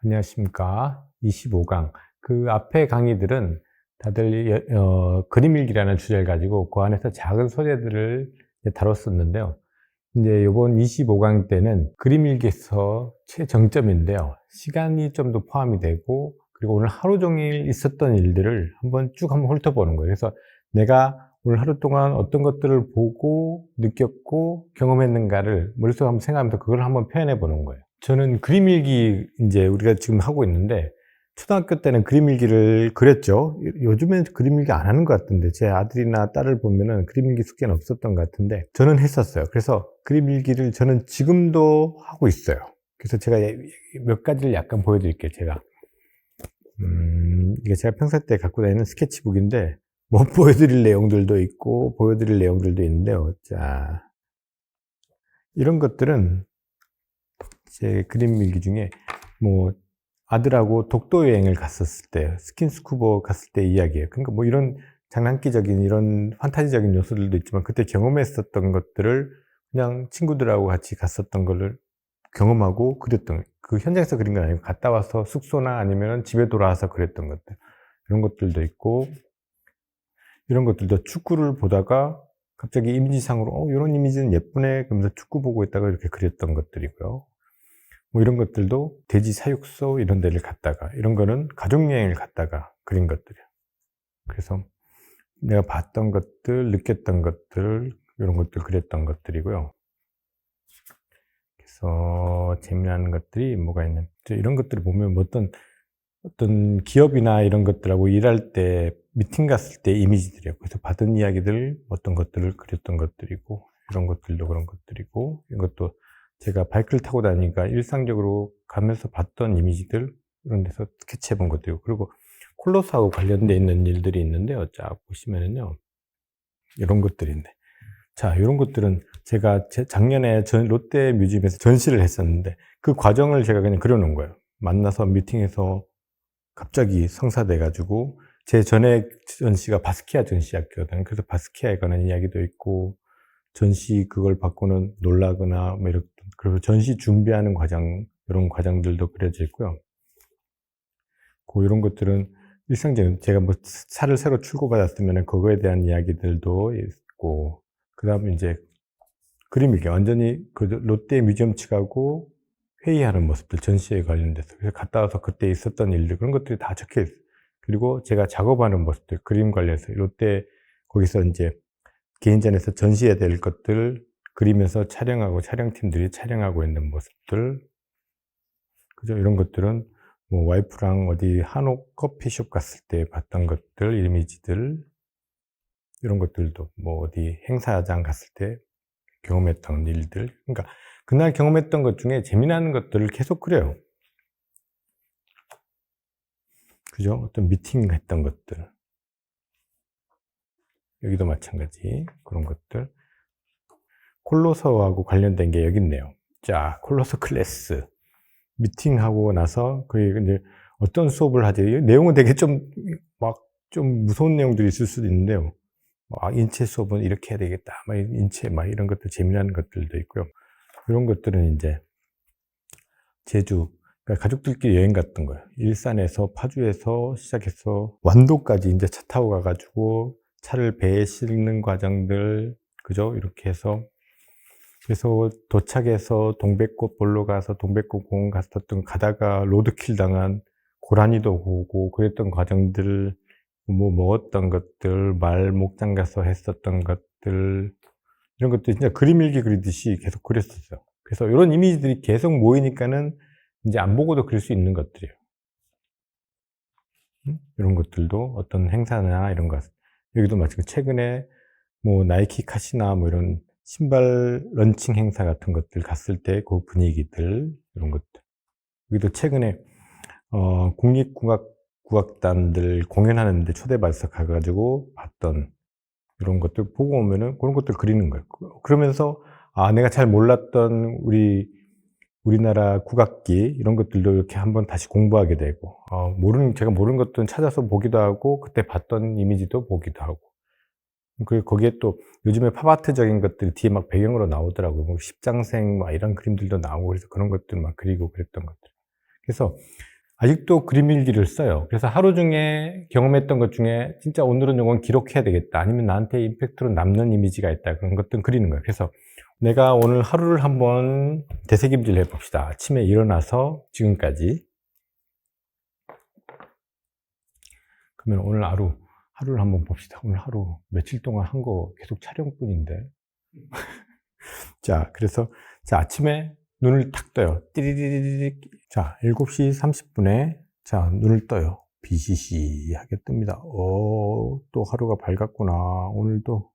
안녕하십니까. 25강. 그 앞에 강의들은 다들 그림일기라는 주제를 가지고 그 안에서 작은 소재들을 다뤘었는데요. 이제 이번 25강 때는 그림일기에서 최정점인데요. 시간이 좀 더 포함이 되고, 그리고 오늘 하루 종일 있었던 일들을 한번 훑어보는 거예요. 그래서 내가 오늘 하루 동안 어떤 것들을 보고 느꼈고 경험했는가를 머릿속에 한번 생각하면서 그걸 한번 표현해 보는 거예요. 저는 그림일기 이제 우리가 지금 하고 있는데, 초등학교 때는 그림일기를 그렸죠. 요즘엔 그림일기 안 하는 것 같은데, 제 아들이나 딸을 보면은 그림일기 숙제는 없었던 것 같은데 저는 했었어요. 그래서 그림일기를 저는 지금도 하고 있어요. 그래서 제가 몇 가지를 약간 보여드릴게요. 이게 제가 평소 때 갖고 다니는 스케치북인데 못 보여드릴 내용들도 있고 보여드릴 내용들도 있는데요. 자, 이런 것들은 제 그림일기 중에 뭐 아들하고 독도 여행을 갔었을 때, 스킨스쿠버 갔을 때 이야기예요. 그러니까 뭐 이런 장난기적인 이런 판타지적인 요소들도 있지만 그때 경험했었던 것들을 그냥 친구들하고 같이 갔었던 거를 경험하고 그렸던, 그 현장에서 그린 건 아니고 갔다 와서 숙소나 아니면 집에 돌아와서 그렸던 것들, 이런 것들도 있고, 이런 것들도 축구를 보다가 갑자기 이미지상으로 이런 이미지는 예쁘네 그러면서 축구 보고 있다가 이렇게 그렸던 것들이고요. 뭐 이런 것들도 돼지 사육소 이런 데를 갔다가, 이런 거는 가족여행을 갔다가 그린 것들이에요. 그래서 내가 봤던 것들, 느꼈던 것들, 이런 것들 그렸던 것들이고요. 그래서 재미나는 것들이 뭐가 있는, 이런 것들을 보면 어떤 기업이나 이런 것들하고 일할 때, 미팅 갔을 때 이미지들이에요. 그래서 받은 이야기들, 어떤 것들을 그렸던 것들이고, 이런 것들도 그런 것들이고, 이것도 제가 바이크를 타고 다니니까 일상적으로 가면서 봤던 이미지들, 이런 데서 스케치해 본 것들이고, 그리고 콜로스하고 관련되어 있는 일들이 있는데요. 쫙 보시면은요, 이런 것들인데. 자, 이런 것들은 제가 작년에 롯데 뮤지엄에서 전시를 했었는데, 그 과정을 제가 그냥 그려놓은 거예요. 만나서 미팅에서 갑자기 성사돼가지고, 제 전에 전시가 바스키아 전시학교거든요. 그래서 바스키아에 관한 이야기도 있고, 전시 그걸 받고는 놀라거나, 뭐 이렇게, 그리고 전시 준비하는 과정, 이런 과정들도 그려져 있고요. 이런 것들은 일상적인, 제가 뭐 차를 새로 출고받았으면 그거에 대한 이야기들도 있고, 그 다음에 이제 그림일기, 완전히 그 롯데 뮤지엄 측하고 회의하는 모습들, 전시에 관련돼서. 그래서 갔다 와서 그때 있었던 일들, 그런 것들이 다 적혀 있어요. 그리고 제가 작업하는 모습들, 그림 관련해서 롯데, 거기서 이제 개인전에서 전시해야 될 것들 그리면서 촬영하고, 촬영팀들이 촬영하고 있는 모습들, 그죠? 이런 것들은 뭐 와이프랑 어디 한옥 커피숍 갔을 때 봤던 것들, 이미지들, 이런 것들도 뭐 어디 행사장 갔을 때 경험했던 일들, 그러니까 그날 경험했던 것 중에 재미나는 것들을 계속 그려요. 그죠? 어떤 미팅 했던 것들, 여기도 마찬가지 그런 것들. 콜로서하고 관련된 게 여기 있네요. 자, 콜로서 클래스 미팅하고 나서 그게 이제 어떤 수업을 하지? 내용은 되게 좀 무서운 내용들이 있을 수도 있는데요. 인체 수업은 이렇게 해야 되겠다. 인체 이런 것들, 재미나는 것들도 있고요. 이런 것들은 이제 제주, 그러니까 가족들끼리 여행 갔던 거예요. 일산에서, 파주에서 시작해서 완도까지 이제 차 타고 가가지고 차를 배에 싣는 과정들, 그죠? 이렇게 해서, 그래서 도착해서 동백꽃 보러 가서 동백꽃 공원 갔었던, 가다가 로드킬 당한 고라니도 보고 그랬던 과정들, 뭐 먹었던 것들, 말 목장 가서 했었던 것들, 이런 것들 진짜 그림일기 그리듯이 계속 그렸었어요. 그래서 이런 이미지들이 계속 모이니까는 이제 안 보고도 그릴 수 있는 것들이에요. 이런 것들도 어떤 행사나 이런 것, 여기도 마찬가지. 최근에 뭐 나이키 카시나 뭐 이런 신발 런칭 행사 같은 것들 갔을 때 그 분위기들, 이런 것들. 여기도 최근에 국립국악단들 공연하는데 초대받아서 가가지고 봤던 이런 것들 보고 오면은 그런 것들 그리는 거예요. 그러면서 내가 잘 몰랐던 우리나라 국악기 이런 것들도 이렇게 한번 다시 공부하게 되고, 제가 모르는 것들은 찾아서 보기도 하고, 그때 봤던 이미지도 보기도 하고. 그리고 거기에 또 요즘에 팝아트적인 것들이 뒤에 막 배경으로 나오더라고요. 뭐 십장생 이런 그림들도 나오고, 그래서 그런 것들 막 그리고 그랬던 것들. 그래서 아직도 그림 일기를 써요. 그래서 하루 중에 경험했던 것 중에 진짜 오늘은 이건 기록해야 되겠다. 아니면 나한테 임팩트로 남는 이미지가 있다. 그런 것들은 그리는 거예요. 그래서 내가 오늘 하루를 한번 되새김질 해봅시다. 아침에 일어나서 지금까지. 그러면 오늘 하루를 한번 봅시다. 오늘 하루 며칠 동안 한 거 계속 촬영뿐인데. 자, 그래서 자, 아침에 눈을 탁 떠요. 띠리리리리. 자, 7시 30분에 자, 눈을 떠요. 비시시하게 뜹니다. 또 하루가 밝았구나. 오늘도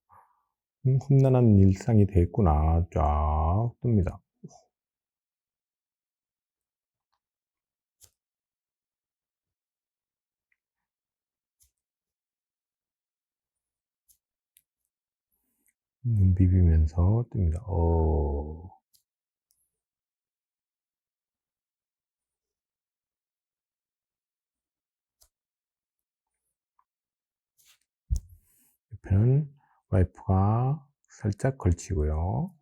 험난한 일상이 됐구나. 쫙 뜹니다. 눈 비비면서 뜹니다. 옆에는 와이프가 살짝 걸치고요.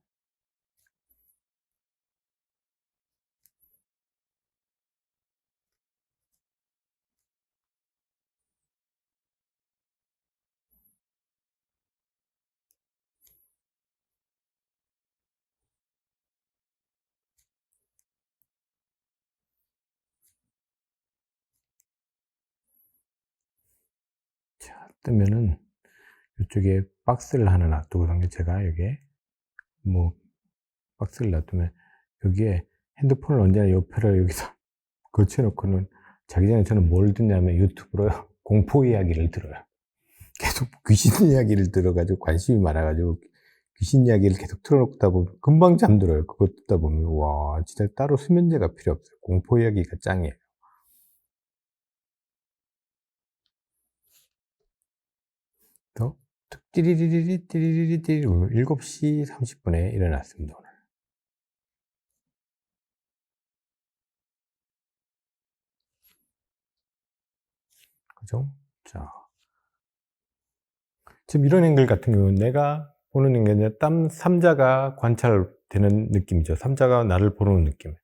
자, 뜨면은 이쪽에 박스를 하나 놔두고 제가 여기에 뭐 박스를 놔두면 여기에 핸드폰을 언제나 옆에를 여기서 거쳐놓고는 자기 전에 저는 뭘 듣냐면 유튜브로 공포 이야기를 들어요. 계속 귀신 이야기를 들어가지고 관심이 많아가지고 귀신 이야기를 계속 틀어놓다 보면 금방 잠들어요. 그거 듣다 보면 와 진짜 따로 수면제가 필요 없어요. 공포 이야기가 짱이에요. 또 띠리리리리 띠리리리 띠리리 7시 30분에 일어났습니다. 오늘. 그죠? 자, 지금 이런 앵글 같은 경우는 내가 보는 앵글이 아니라 삼자가 관찰되는 느낌이죠. 삼자가 나를 보는 느낌.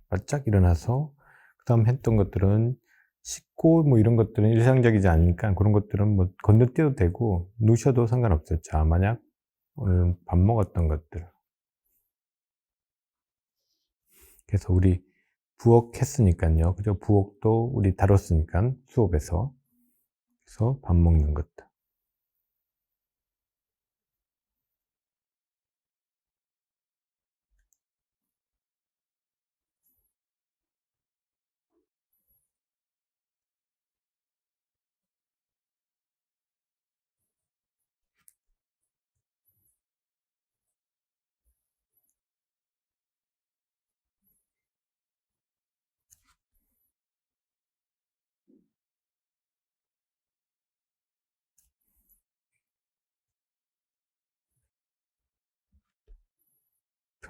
바짝 일어나서 그 다음 했던 것들은 씻고 뭐 이런 것들은 일상적이지 않으니까 그런 것들은 뭐 건너뛰어도 되고 누셔도 상관없어요. 자, 만약 오늘 밥 먹었던 것들. 그래서 우리 부엌했으니까요. 그죠? 부엌도 우리 다뤘으니까 수업에서. 그래서 밥 먹는 것들.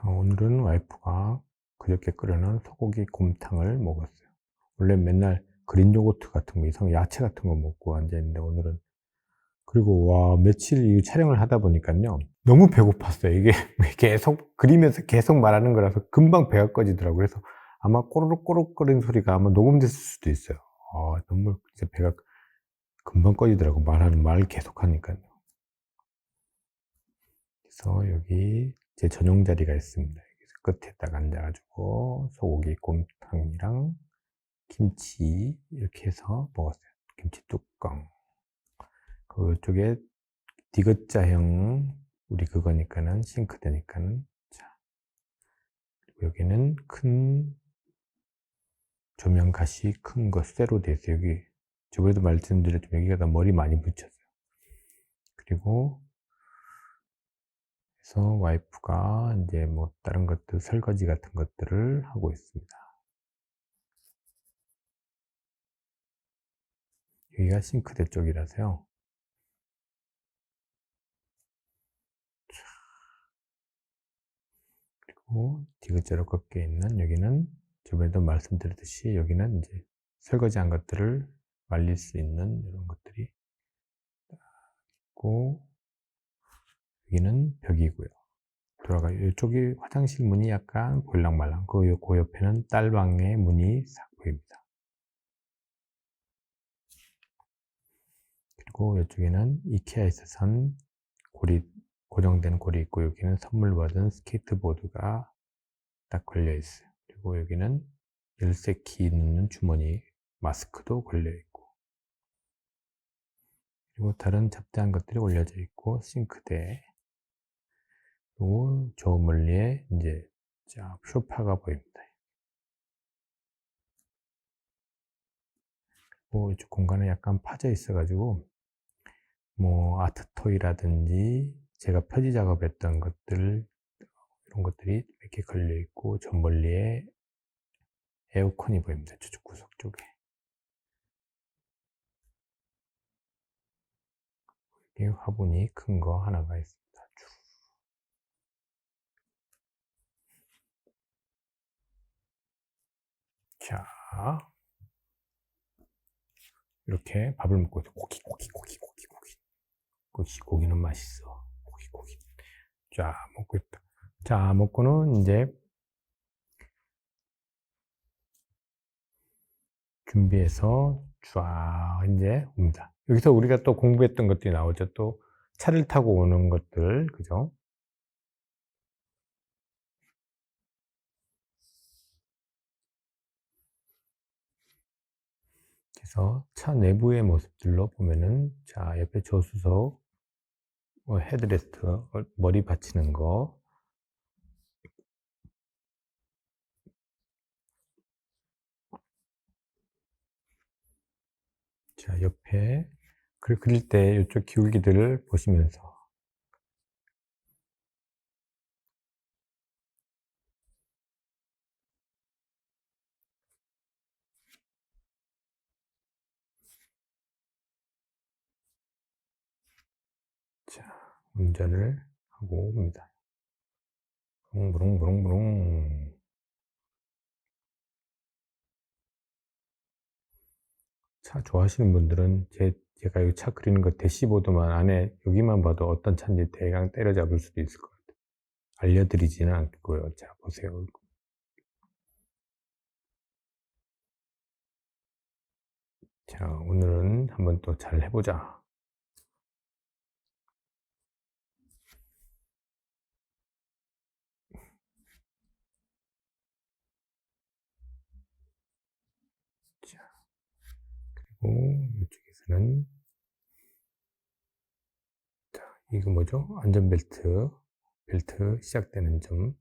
자, 오늘은 와이프가 그저께 끓여놓은 소고기 곰탕을 먹었어요. 원래 맨날 그린 요거트 같은 거, 이상 야채 같은 거 먹고 앉아있는데 오늘은 그리고 와 며칠 이 촬영을 하다 보니까요 너무 배고팠어요. 이게 계속 그리면서 계속 말하는 거라서 금방 배가 꺼지더라고요. 그래서 아마 꼬르륵 거리는 소리가 아마 녹음됐을 수도 있어요. 너무 진짜 배가 금방 꺼지더라고. 말 계속 하니까요. 그래서 여기 제 전용 자리가 있습니다. 여기서 끝에다가 앉아가지고 소고기 곰탕이랑 김치 이렇게 해서 먹었어요. 김치 뚜껑. 그쪽에 디귿자형 우리 그거니까는 싱크대니까는. 자, 그리고 여기는 큰 조명 가시 큰 거 쇠로 돼 있어요. 여기 저번에도 말씀드렸지만 여기가 다 머리 많이 붙였어요. 그리고 그래서 와이프가 이제 뭐 다른 것들 설거지 같은 것들을 하고 있습니다. 여기가 싱크대 쪽이라서요. 그리고 디귿자로 꺾여 있는 여기는 저번에도 말씀드렸듯이 여기는 이제 설거지한 것들을 말릴 수 있는 이런 것들이 있고 여기는 벽이고요. 돌아가요. 이쪽이 화장실 문이 약간 볼랑말랑. 그 옆에는 딸방의 문이 싹 보입니다. 그리고 이쪽에는 이케아에서 산 고리, 고정된 고리 있고, 여기는 선물 받은 스케이트보드가 딱 걸려 있어요. 그리고 여기는 열쇠 키 넣는 주머니, 마스크도 걸려 있고, 그리고 다른 잡다한 것들이 올려져 있고, 싱크대, 그리고 저 멀리에 이제 쫙 소파가 보입니다. 그리고 이쪽 공간은 약간 파져 있어가지고, 뭐 아트토이라든지 제가 표지 작업했던 것들, 이런 것들이 이렇게 걸려 있고, 저 멀리에 에어컨이 보입니다. 저쪽 구석 쪽에. 여기 화분이 큰 거 하나가 있습니다. 자, 이렇게 밥을 먹고 있어. 고기. 고기는 맛있어. 고기. 자, 먹고 있다. 자, 먹고는 이제 준비해서 쫙 이제 옵니다. 여기서 우리가 또 공부했던 것들이 나오죠. 또 차를 타고 오는 것들, 그죠? 그래서 차 내부의 모습들로 보면은, 자, 옆에 조수석, 헤드레스트, 머리 받치는 거, 자, 옆에 글 그릴 때 이쪽 기울기들을 보시면서, 자, 운전을 하고 옵니다. 부릉부릉부릉부릉. 차 좋아하시는 분들은 제가 이 차 그리는 거 대시보드만 안에 여기만 봐도 어떤 차인지 대강 때려잡을 수도 있을 것 같아요. 알려드리지는 않고요. 자, 보세요. 자, 오늘은 한번 또 잘 해보자. 자, 그리고 이쪽에서는, 자, 이거 뭐죠? 안전벨트, 벨트 시작되는 점.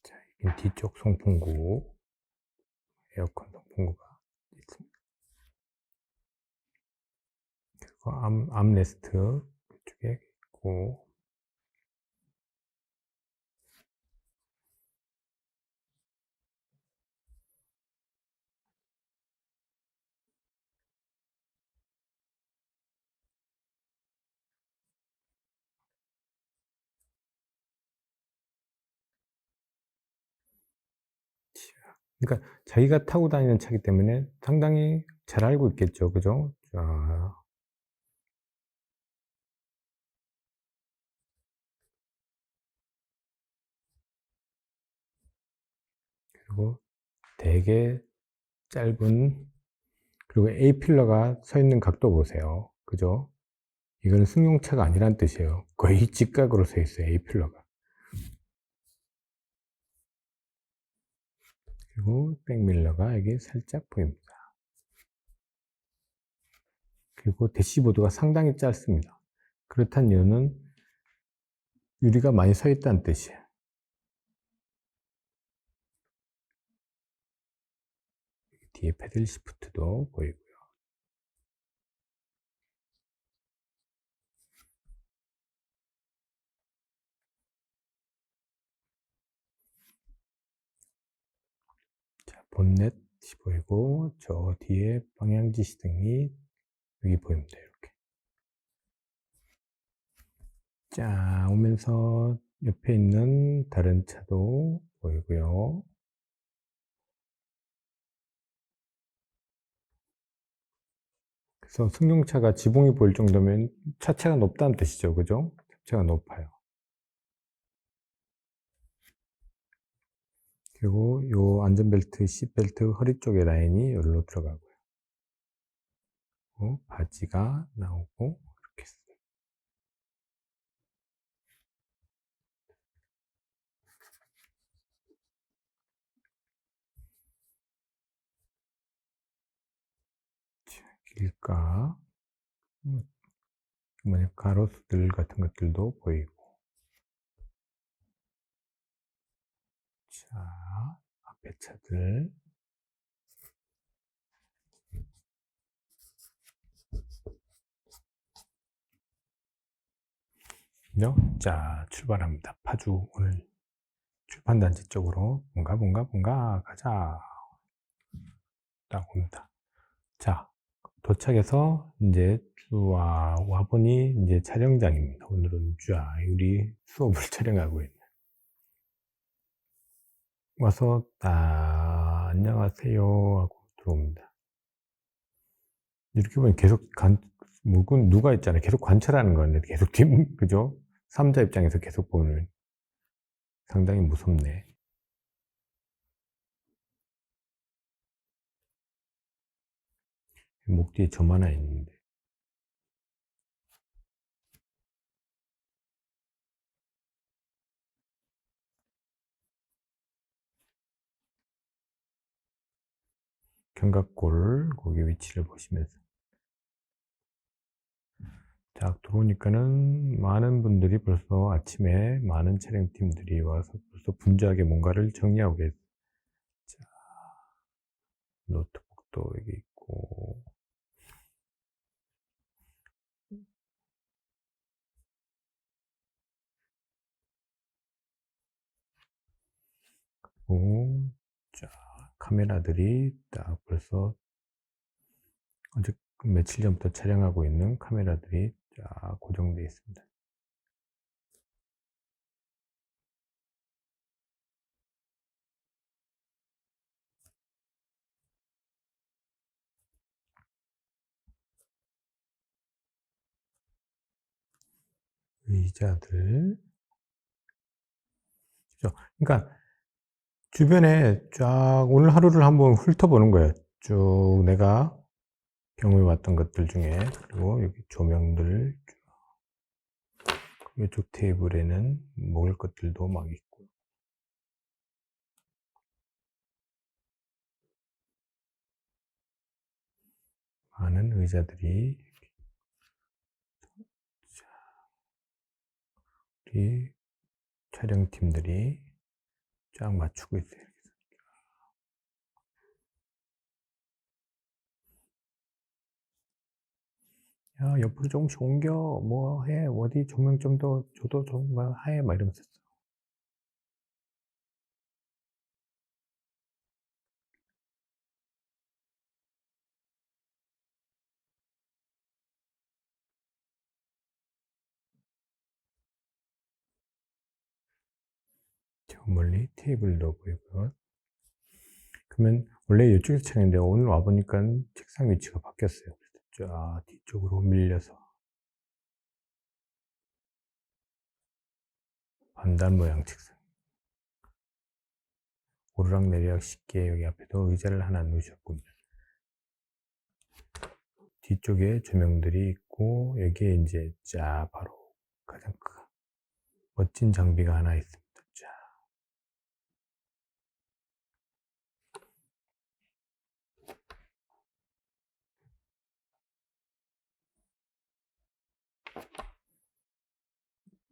자, 여기 뒤쪽 송풍구, 에어컨 송풍구가 있습니다. 그리고 암레스트 이쪽에 있고, 그러니까 자기가 타고 다니는 차기 때문에 상당히 잘 알고 있겠죠. 그죠? 자, 그리고 되게 짧은, 그리고 A 필러가 서 있는 각도 보세요. 그죠? 이건 승용차가 아니란 뜻이에요. 거의 직각으로 서 있어요. A 필러가. 그리고 백밀러가 여기 살짝 보입니다. 그리고 대시보드가 상당히 짧습니다. 그렇다는 이유는 유리가 많이 서 있다는 뜻이에요. 뒤에 패들 시프트도 보이고요. 자, 본넷이 보이고, 저 뒤에 방향지 시등이 여기 보입니다. 이렇게. 자, 오면서 옆에 있는 다른 차도 보이고요. 그래서 승용차가 지붕이 보일 정도면 차체가 높다는 뜻이죠. 그죠? 차체가 높아요. 그리고 요 안전벨트, 시트벨트 허리 쪽에 라인이 여기로 들어가고요. 그리고 바지가 나오고 이렇게 길가 가로수들 같은 것들도 보이고. 자, 앞에 차들. 자, 출발합니다. 파주 오늘 출판단지 쪽으로 뭔가 가자. 딱 옵니다. 자, 도착해서 이제 와보니 이제 촬영장입니다. 오늘은 우리 수업을 촬영하고 있는. 와서 안녕하세요 하고 들어옵니다. 이렇게 보면 계속 누가 있잖아요. 계속 관찰하는 건데 계속 그죠? 3자 입장에서 계속 보는 상당히 무섭네. 목 뒤에 점 하나 있는데. 견갑골 거기 위치를 보시면서 자, 들어오니까는 많은 분들이 벌써 아침에 많은 촬영팀들이 와서 벌써 분주하게 뭔가를 정리하고 계세요. 자, 노트북도 여기 있고 자, 카메라들이 딱 벌써 어제 며칠 전부터 촬영하고 있는 카메라들이 쫙 고정되어 있습니다. 의자들. 그러니까 주변에 쫙 오늘 하루를 한번 훑어보는 거예요. 쭉 내가 경험해 왔던 것들 중에. 그리고 여기 조명들, 이쪽 테이블에는 먹을 것들도 막 있고. 많은 의자들이. 우리 촬영팀들이 쫙 맞추고 있어요. 야, 옆으로 조금씩 옮겨, 뭐 해, 어디 조명 좀 더 줘도 좀 뭐 해, 막 이러면서. 저 멀리 테이블도 보이고요. 그러면 원래 이쪽에서 촬영했는데 오늘 와보니까 책상 위치가 바뀌었어요. 쫙 뒤쪽으로 밀려서 반달 모양 책상. 오르락내리락 쉽게 여기 앞에도 의자를 하나 놓으셨군요. 뒤쪽에 조명들이 있고 여기에 이제 바로 가장 멋진 장비가 하나 있습니다.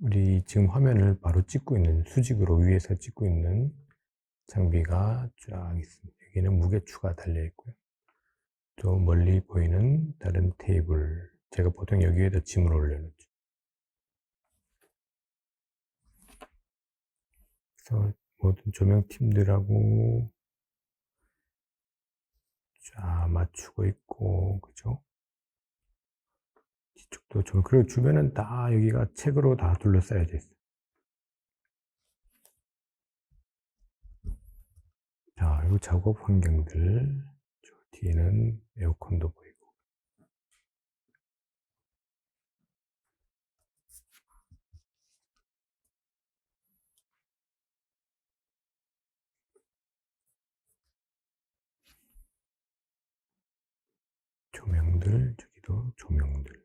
우리 지금 화면을 바로 찍고 있는 수직으로 위에서 찍고 있는 장비가 쫙 있습니다. 여기는 무게추가 달려 있고요. 또 멀리 보이는 다른 테이블, 제가 보통 여기에다 짐을 올려놓죠. 그래서 모든 조명팀들하고 쫙 맞추고 있고, 그죠? 뒤쪽도 좀, 그리고 주변은 다 여기가 책으로 다 둘러싸여져 있어요. 자, 그리고 작업 환경들, 저 뒤에는 에어컨도 보이고. 조명들, 저기도 여기도 조명들.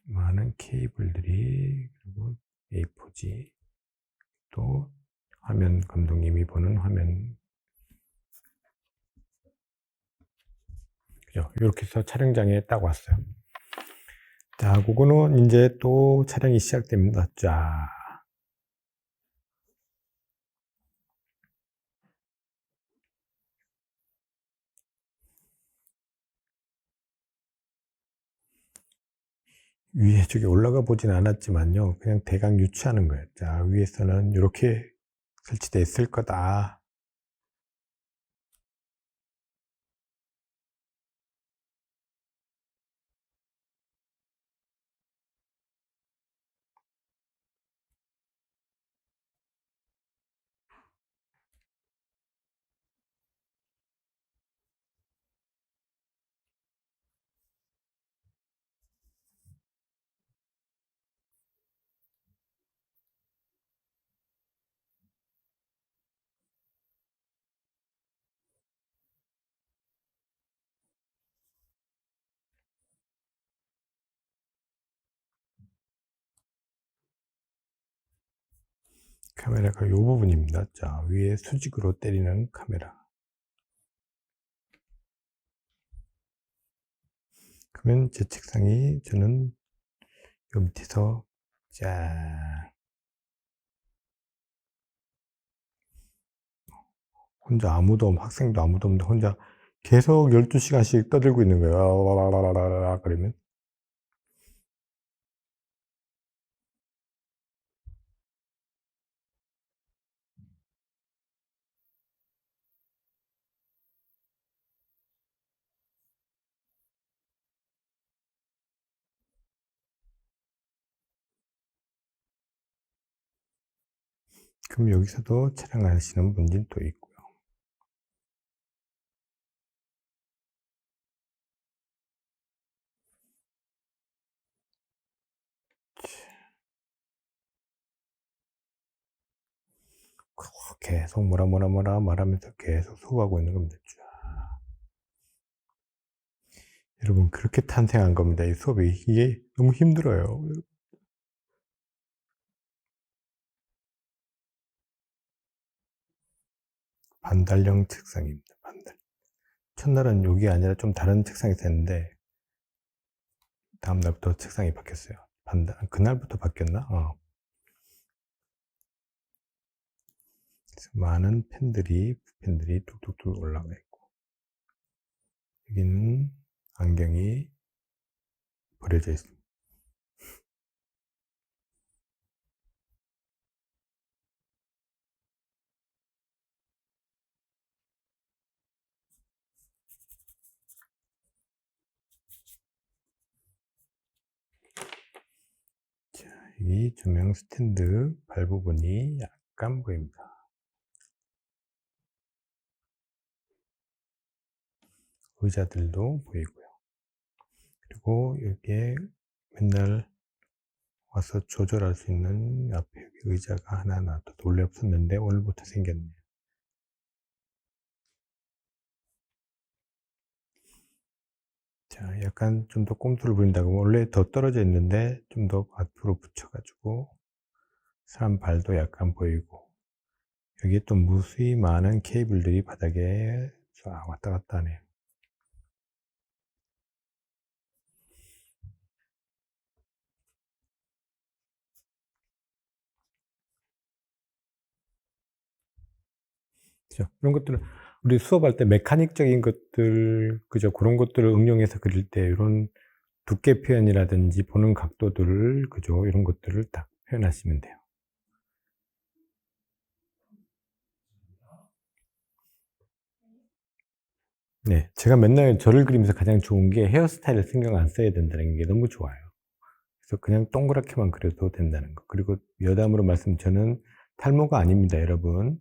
많은 케이블들이, 그리고 A4지, 또 화면 감독님이 보는 화면. 그죠? 이렇게 해서 촬영장에 딱 왔어요. 자, 그거는 이제 또 촬영이 시작됩니다. 자. 위에 저기 올라가 보진 않았지만요. 그냥 대강 유추하는 거예요. 자, 위에서는 이렇게 설치되어 있을 거다. 카메라가 이 부분입니다. 자, 위에 수직으로 때리는 카메라. 그러면 제 책상이 저는 요 밑에서 짠, 혼자 아무도 학생도 아무도 없는데 혼자 계속 12시간씩 떠들고 있는 거예요. 라라라라라 그러면. 그럼 여기서도 촬영하시는 분들이 또 있고요. 계속 뭐라 말하면서 계속 수업하고 있는 겁니다. 여러분, 그렇게 탄생한 겁니다. 이 수업이. 이게 너무 힘들어요. 반달형 책상입니다. 반달. 첫날은 여기 아니라 좀 다른 책상이 됐는데, 다음날부터 책상이 바뀌었어요. 그날부터 바뀌었나? 그래서 많은 펜들이 뚝뚝뚝 올라가 있고, 여기는 안경이 버려져 있습니다. 자, 이 조명 스탠드 발 부분이 약간 보입니다. 의자들도 보이고요. 그리고 여기에 맨날 와서 조절할 수 있는 앞에 여기 의자가 하나 놔둬도 원래 없었는데 오늘부터 생겼네요. 자, 약간 좀 더 꼼수를 부린다고 원래 더 떨어져 있는데 좀 더 앞으로 붙여가지고 사람 발도 약간 보이고, 여기에 또 무수히 많은 케이블들이 바닥에 쫙 왔다 갔다 하네요. 그죠? 이런 것들은 우리 수업할 때 메카닉적인 것들, 그죠? 그런 것들을 응용해서 그릴 때 이런 두께 표현이라든지 보는 각도들을, 그죠? 이런 것들을 딱 표현하시면 돼요. 네, 제가 맨날 저를 그리면서 가장 좋은 게 헤어스타일을 신경 안 써야 된다는 게 너무 좋아요. 그래서 그냥 동그랗게만 그려도 된다는 거. 그리고 여담으로 저는 탈모가 아닙니다, 여러분.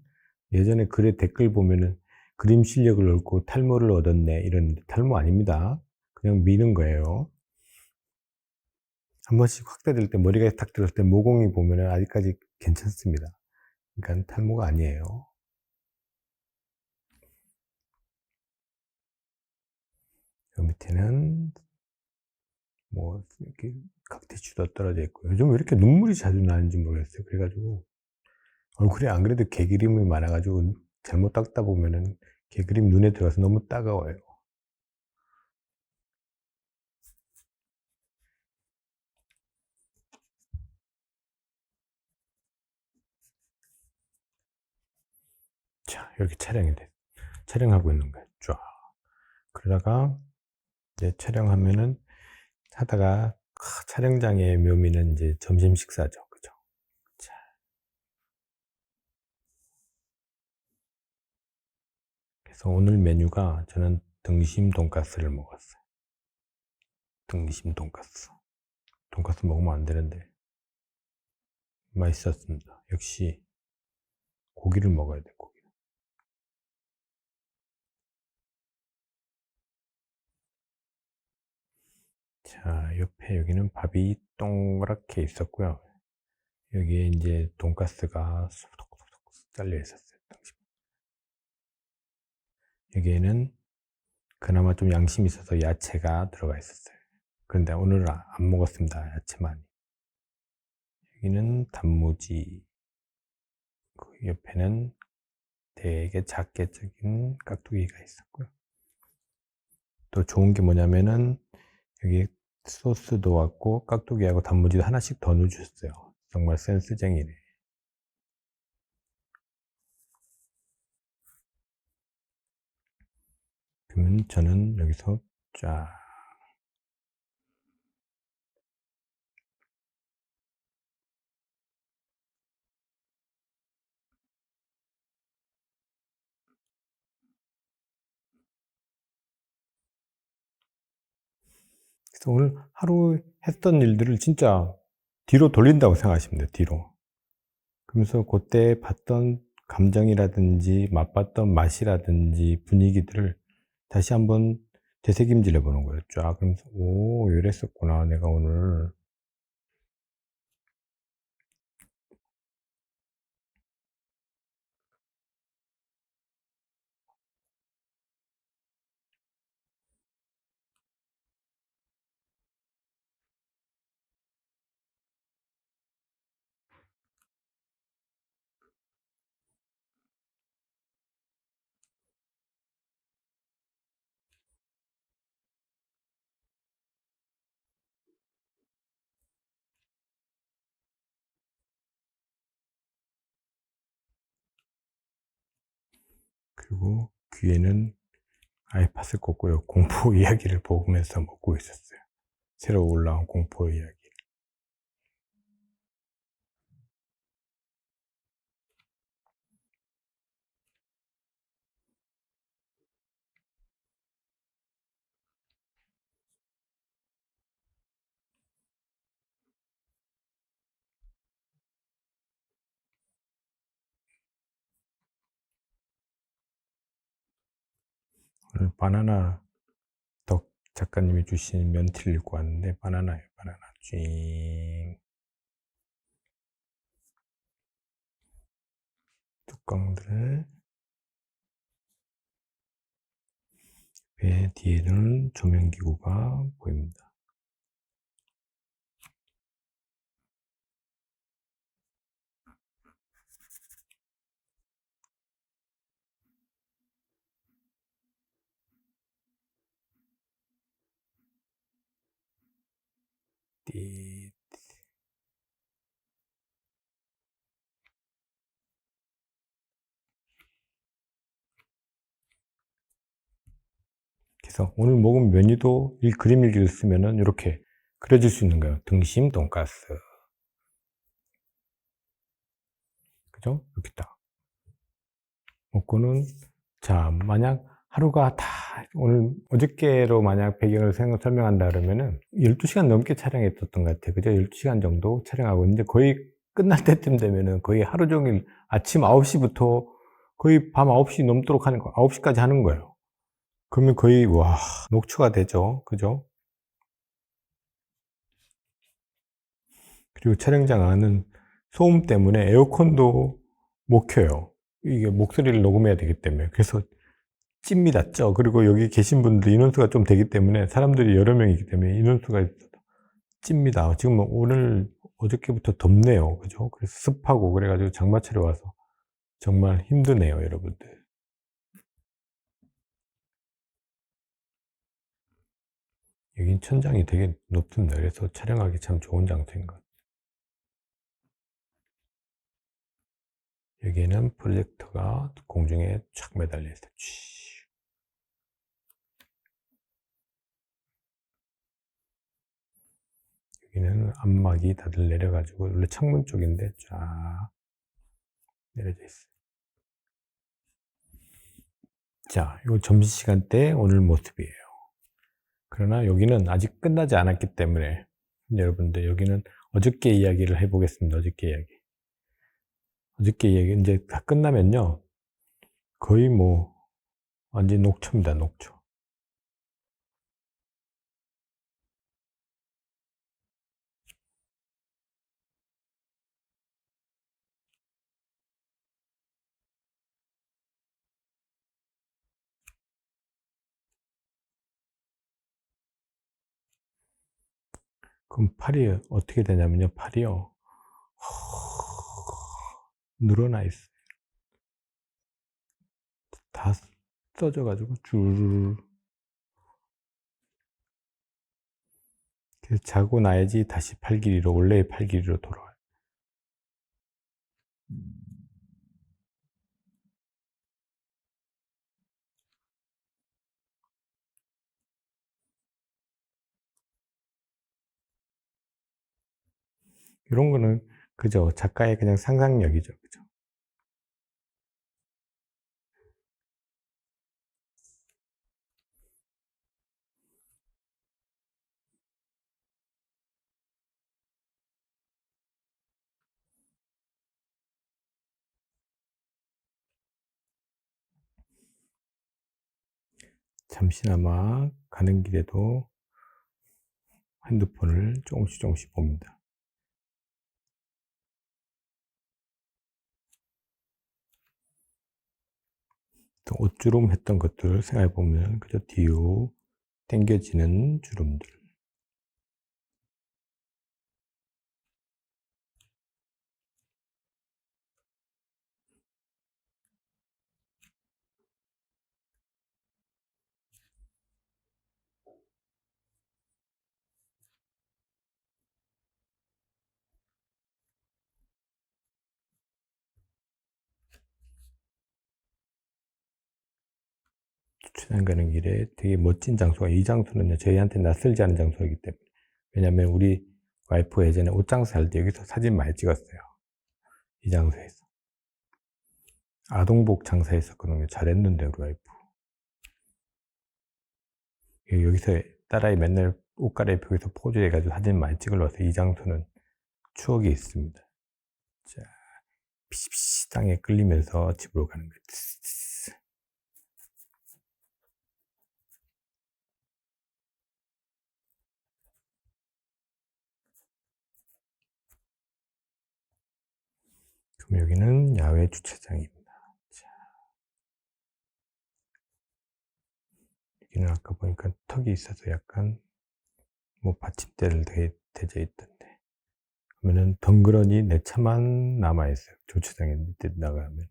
예전에 글에 댓글 보면은 그림 실력을 얻고 탈모를 얻었네 이런 탈모 아닙니다. 그냥 미는 거예요. 한 번씩 확대될 때 머리가 탁 들었을 때 모공이 보면은 아직까지 괜찮습니다. 그러니까 탈모가 아니에요. 요 밑에는 뭐 이렇게 각티슈도 떨어져 있고 요즘 왜 이렇게 눈물이 자주 나는지 모르겠어요. 그래가지고 얼굴에 안 그래도 개기름이 많아가지고 잘못 닦다 보면은 개그림 눈에 들어가서 너무 따가워요. 자, 이렇게 촬영하고 있는 거예요. 쫙. 그러다가 이제 촬영하면은 하다가 촬영장의 묘미는 이제 점심 식사죠. 그죠? 자, 그래서 오늘 메뉴가 저는 등심 돈가스를 먹었어요. 등심 돈가스. 돈가스 먹으면 안 되는데 맛있었습니다. 역시 고기를 먹어야 돼, 고기. 자, 옆에 여기는 밥이 동그랗게 있었고요. 여기에 이제 돈가스가 소독소독 잘려 있었어요. 여기에는 그나마 좀 양심이 있어서 야채가 들어가 있었어요. 그런데 오늘은 안 먹었습니다. 야채만. 여기는 단무지. 그 옆에는 되게 작게 쪄긴 깍두기가 있었고요. 또 좋은 게 뭐냐면은 여기 소스도 왔고 깍두기하고 단무지도 하나씩 더 넣어주셨어요. 정말 센스쟁이네. 그러면 저는 여기서 쫙 그래서 오늘 하루 했던 일들을 진짜 뒤로 돌린다고 생각하시면 돼요. 뒤로. 그러면서 그때 봤던 감정이라든지 맛봤던 맛이라든지 분위기들을 다시 한번 되새김질해 보는 거예요. 쫙 그러면서 오 이랬었구나 내가 오늘. 그리고 귀에는 아이팟을 꽂고요. 공포 이야기를 보면서 먹고 있었어요. 새로 올라온 공포 이야기. 오늘 바나나 덕 작가님이 주신 면티를 입고 왔는데 바나나예요. 바나나 쥐 뚜껑들 배 뒤에는 조명기구가 보입니다. 띠 그래서 오늘 먹은 메뉴도 그림 일기를 쓰면은 이렇게 그려질 수 있는 거예요. 등심 돈가스. 그죠? 이렇게 딱. 먹고는, 자, 만약 하루가 다, 오늘, 어저께로 만약 배경을 설명한다 그러면은 12시간 넘게 촬영했었던 것 같아요. 그죠? 12시간 정도 촬영하고, 이제 거의 끝날 때쯤 되면은 거의 하루 종일 아침 9시부터 거의 밤 9시 넘도록 하는 거, 9시까지 하는 거예요. 그러면 거의, 와, 녹초가 되죠. 그죠? 그리고 촬영장 안은 소음 때문에 에어컨도 못 켜요. 이게 목소리를 녹음해야 되기 때문에. 그래서 찝니다, 쪄. 그리고 여기 계신 분들 인원수가 좀 되기 때문에, 사람들이 여러 명이기 때문에 인원수가 찝니다. 지금 오늘, 어저께부터 덥네요. 그죠? 그래서 습하고, 그래가지고 장마철에 와서 정말 힘드네요, 여러분들. 여긴 천장이 되게 높습니다. 그래서 촬영하기 참 좋은 장소인 것 같아요. 여기에는 프로젝터가 공중에 쫙 매달려 있어요. 여기는 안막이 다들 내려가지고, 원래 창문 쪽인데 쫙 내려져 있어요. 자, 요 점심시간 때 오늘 모습이에요. 그러나 여기는 아직 끝나지 않았기 때문에, 여러분들, 여기는 어저께 이야기를 해보겠습니다. 어저께 이야기. 어저께 이야기 이제 다 끝나면요, 거의 뭐 완전 녹초입니다. 녹초. 그럼 팔이 어떻게 되냐면요, 팔이요, 늘어나 있어요. 다 써져가지고 줄. 그래서 자고 나야지 다시 팔 길이로, 원래의 팔 길이로 돌아와요. 이런 거는 그죠, 작가의 그냥 상상력이죠. 그죠. 잠시나마 가는 길에도 핸드폰을 조금씩 조금씩 봅니다. 또 옷주름 했던 것들 생각해 보면, 그저 뒤로 당겨지는 주름들. 주차장 가는 길에 되게 멋진 장소가, 이 장소는요, 저희한테 낯설지 않은 장소이기 때문에. 왜냐면 우리 와이프가 예전에 옷장사 할 때 여기서 사진 많이 찍었어요. 이 장소에서. 아동복 장사했었거든요. 잘했는데, 우리 와이프. 여기서 딸아이 맨날 옷 갈아입고 여기서 포즈해가지고 사진 많이 찍으러와서, 이 장소는 추억이 있습니다. 자, 피시피시 땅에 끌리면서 집으로 가는 거예요. 그럼 여기는 야외 주차장입니다. 자, 여기는 아까 보니까 턱이 있어서 약간 뭐 받침대를 대져 있던데, 그러면은 덩그러니 내 차만 남아있어요. 주차장에 밑에 나가면.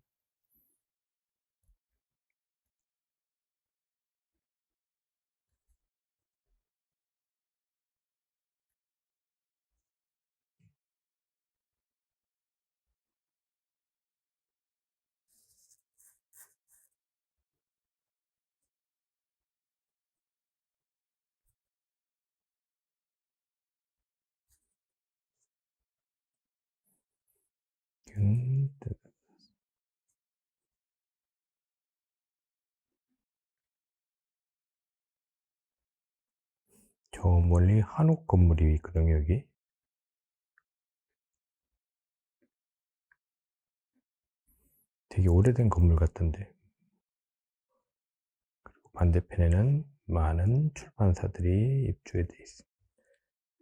저 멀리 한옥 건물이 있거든요, 여기. 되게 오래된 건물 같던데. 그리고 반대편에는 많은 출판사들이 입주해 돼 있습니다.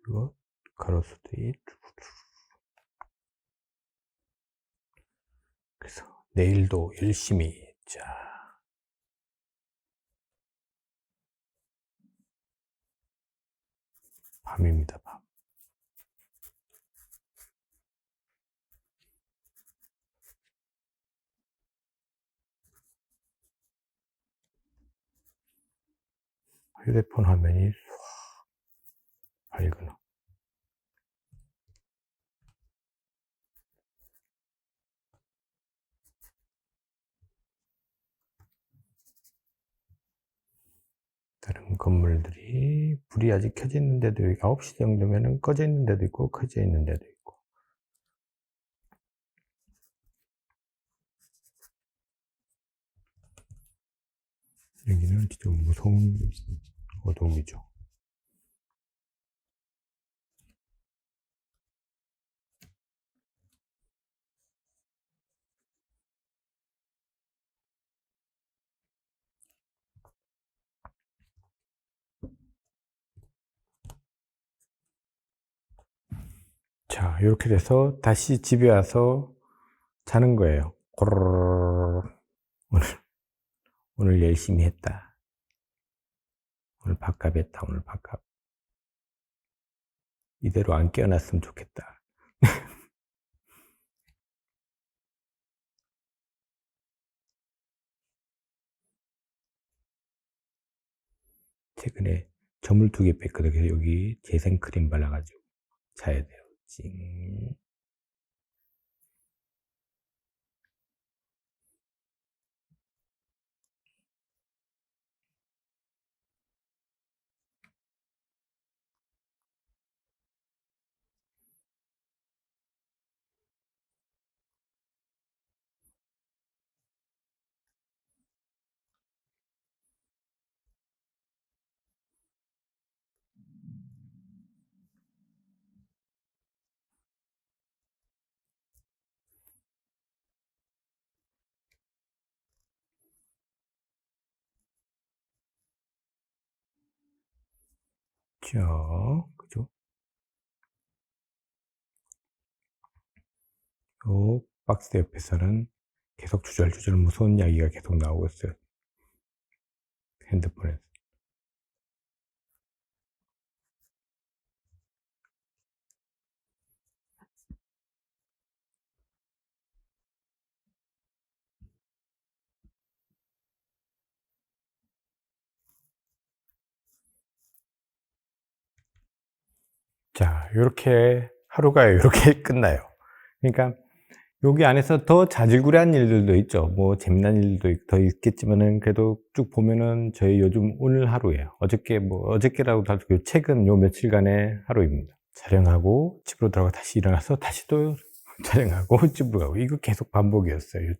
그리고 가로수들이 그래서 내일도 열심히 자 밤입니다. 밤. 휴대폰 화면이 밝으나. 다른 건물들이 불이 아직 켜져 있는 데도 있고 9시 정도면은 꺼져 있는 데도 있고 켜져 있는 데도 있고. 여기는 진짜 무서운 어둠이죠. 자, 이렇게 돼서 다시 집에 와서 자는 거예요. 고르르르. 오늘 열심히 했다. 오늘 밥값 했다. 오늘 밥값. 이대로 안 깨어났으면 좋겠다. 최근에 점을 2개 뺐거든요. 그래서 여기 재생크림 발라가지고 자야 돼요. 찡. 자, 그죠? 요 박스 옆에서는 계속 주절주절 무서운 이야기가 계속 나오고 있어요. 핸드폰에서. 자, 요렇게 하루가 요렇게 끝나요. 그러니까 여기 안에서 더 자질구레한 일들도 있죠. 뭐 재미난 일도 더 있겠지만은 그래도 쭉 보면은 저희 요즘 오늘 하루예요. 어저께 뭐 어저께라고도 할 수 있고 최근 요 며칠간의 하루입니다. 촬영하고 집으로 들어가 다시 일어나서 다시 또 촬영하고 집으로 가고 이거 계속 반복이었어요.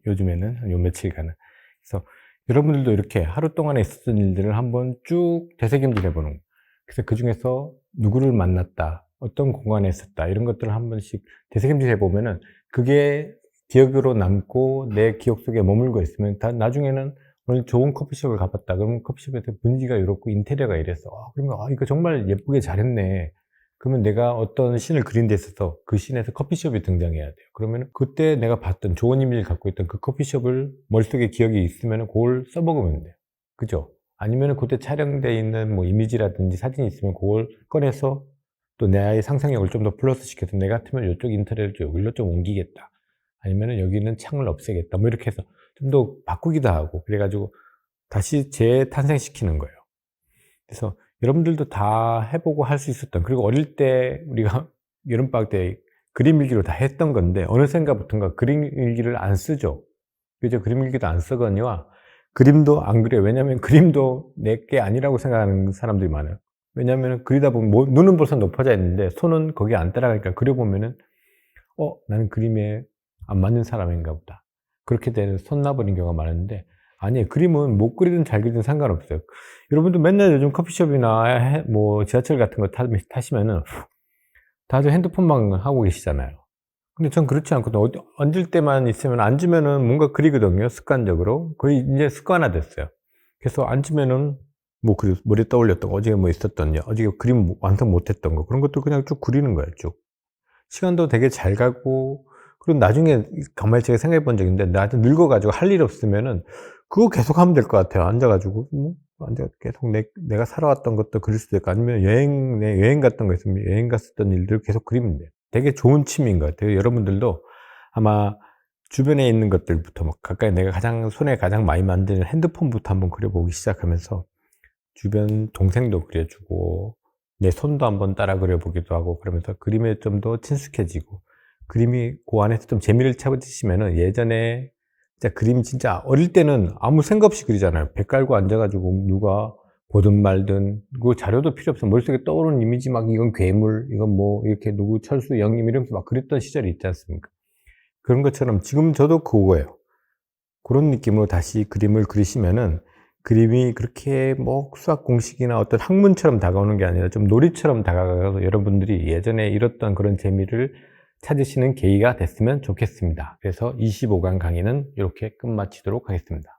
요즘에는 요 며칠간은. 그래서 여러분들도 이렇게 하루 동안에 있었던 일들을 한번 쭉 되새김질 해보는 거예요. 그래서 그 중에서 누구를 만났다, 어떤 공간에 있었다 이런 것들을 한 번씩 되새김질 해보면은 그게 기억으로 남고 내 기억 속에 머물고 있으면 나중에는 오늘 좋은 커피숍을 가봤다. 그러면 커피숍에서 분위기가 이렇고 인테리어가 이랬어. 그러면 이거 정말 예쁘게 잘했네. 그러면 내가 어떤 씬을 그린 데 있어서 그 씬에서 커피숍이 등장해야 돼요. 그러면 그때 내가 봤던 좋은 이미지를 갖고 있던 그 커피숍을 머릿속에 기억이 있으면 그걸 써먹으면 돼요. 그죠? 아니면 그때 촬영되어 있는 뭐 이미지라든지 사진이 있으면 그걸 꺼내서 또 내 아이의 상상력을 좀 더 플러스 시켜서 내 같으면 이쪽 인테리어를 여기로 좀 옮기겠다. 아니면 여기는 창을 없애겠다. 뭐 이렇게 해서 좀 더 바꾸기도 하고 그래가지고 다시 재탄생시키는 거예요. 그래서 여러분들도 다 해보고 할 수 있었던, 그리고 어릴 때 우리가 여름방학 때 그림 일기로 다 했던 건데 어느샌가부터인가 그림 일기를 안 쓰죠. 그죠? 그림 일기도 안 쓰거니와 그림도 안 그래요. 왜냐면 그림도 내게 아니라고 생각하는 사람들이 많아요. 왜냐면 그리다 보면 눈은 벌써 높아져 있는데 손은 거기에 안 따라가니까 그려보면은 나는 그림에 안 맞는 사람인가 보다. 그렇게 되는 손 놔버린 경우가 많은데 아니에요. 그림은 못 그리든 잘 그리든 상관없어요. 여러분도 맨날 요즘 커피숍이나 뭐 지하철 같은 거 타시면은 다들 핸드폰만 하고 계시잖아요. 근데 전 그렇지 않거든요. 앉을 때만 있으면 앉으면은 뭔가 그리거든요, 습관적으로. 거의 이제 습관화됐어요. 그래서 앉으면은 뭐 머리에 떠올렸던 거, 어제 뭐 있었던 일, 어제 그림 완성 못 했던 거, 그런 것들 그냥 쭉 그리는 거예요, 쭉. 시간도 되게 잘 가고, 그리고 나중에 가만히 제가 생각해 본 적이 있는데, 나한테 늙어가지고 할 일 없으면은 그거 계속 하면 될 것 같아요. 앉아가지고. 계속 내가 살아왔던 것도 그릴 수도 있고, 아니면 여행 갔던 거 있으면 여행 갔었던 일들 계속 그리면 돼요. 되게 좋은 취미인 것 같아요. 여러분들도 아마 주변에 있는 것들부터 막 가까이 내가 손에 가장 많이 만드는 핸드폰부터 한번 그려보기 시작하면서 주변 동생도 그려주고 내 손도 한번 따라 그려보기도 하고 그러면서 그림에 좀 더 친숙해지고 그림이 그 안에서 좀 재미를 찾으시면은 예전에 진짜 그림 진짜 어릴 때는 아무 생각 없이 그리잖아요. 배 깔고 앉아가지고 누가 보든 말든 그 자료도 필요 없어. 머릿속에 떠오르는 이미지 막 이건 괴물, 이건 뭐 이렇게 누구 철수 영임 이러면서 막 그랬던 시절이 있지 않습니까? 그런 것처럼 지금 저도 그거예요. 그런 느낌으로 다시 그림을 그리시면은 그림이 그렇게 뭐 수학 공식이나 어떤 학문처럼 다가오는 게 아니라 좀 놀이처럼 다가가서 여러분들이 예전에 잃었던 그런 재미를 찾으시는 계기가 됐으면 좋겠습니다. 그래서 25강 강의는 이렇게 끝마치도록 하겠습니다.